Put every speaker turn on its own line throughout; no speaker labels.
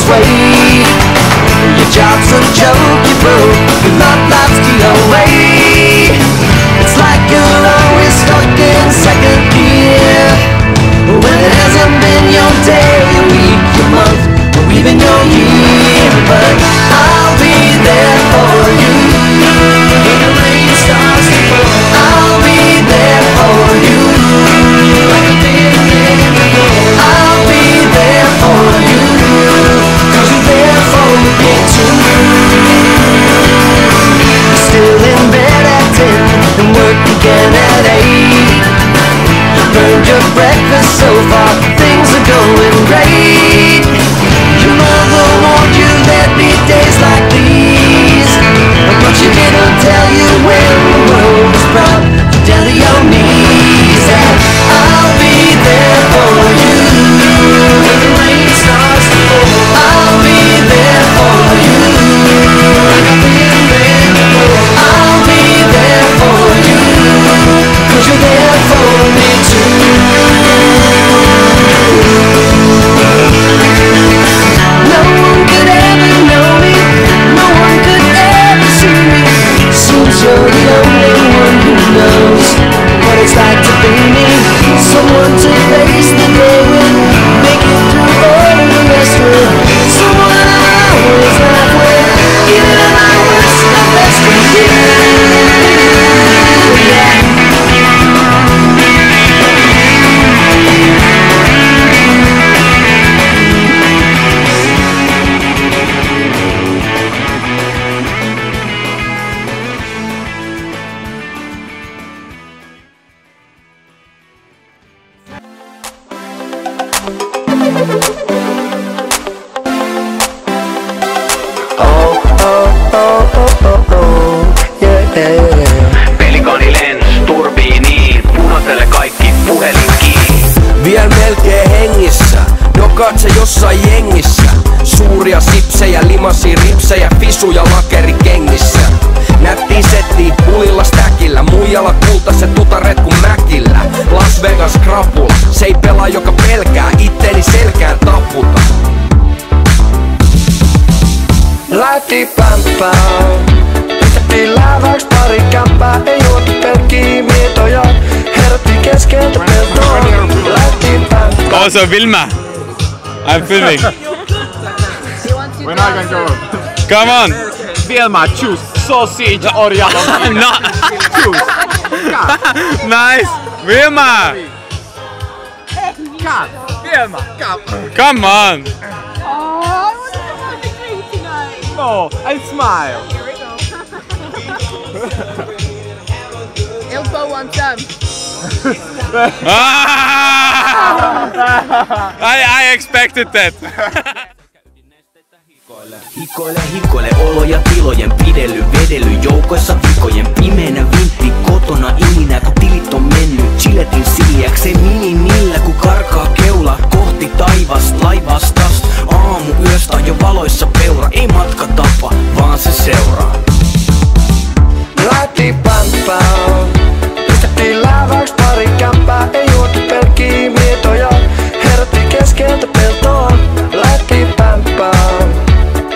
persuade. Your job's a joke, you broke, your love life's the away. It's like you're always stuck in second gear, when it hasn't been your day, your week, your month, or even your year. But I'll be there for you when the rain starts to fall. I'll be there for you like I've been there before. I'll be there for you 'cause you're there for me too. You're still in bed at 10 and work again at 8. You burned your breakfast so far, things are going great. Your mother warned you there'd be days like these, but she didn't tell you when the world was brought down to your knees. And I'll be there for you when the rain starts to fall. I'll be there for you like I've been there before. I'll be there for you 'cause you're there for me too. No one could ever know me, no one could ever see me. Seems you're the only one who knows what it's like to be me. Someone to face the day with, make it through all of the rest with. Someone I always laugh with, even at my worst, my best with you. Yeah.
Pelikani lens turbiiniin, punottele kaikki puhelin kiinni.
Vielä melkein hengissä, no katse jossain jengissä. Suuria sipsejä, limasi ripsejä, fisuja lakeri kengissä. Nättii settii pulilla stäkillä, muijalla kultaiset tutaret kun mäkillä. Las Vegas krapula, se ei pelaa joka pelkää, itteni selkään taputa.
Laitti pämpää, pistettiin lääväks pari kämpää. Ei juotu pelkkii mietoja, herättiin keskeltä peltoa. Laitti pämpää.
Also Vilma, I'm filming.
We're not gonna go.
Come on.
Vilma, choose sausage or yellow.
No.
Choose.
Nice. Vilma.
Come. Vilma, come.
Come on.
Oh, I want to have the cream tonight.
No, and smile.
Here we go. Ilpo wants some.
I expected that.
Hikoile oloja tilojen pidely, vedely joukoissa vikojen. Pimeänä vintti kotona iminä, kun tilit on mennyt chiletin siljäkseen minimillä, kun karkaa keula kohti taivasta laivastas. Aamu yöstä jo valoissa peura, ei matka tapa, vaan se seuraa.
Laitti pämpää, pistettiin lääväks pari kämpää. Ei juotu pelkkii mietoja, herättiin keskeltä peltoa. Laitti pämpää,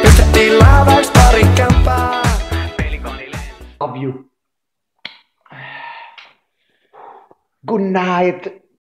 pistettiin lääväks pari kämpää. Love you. Good night.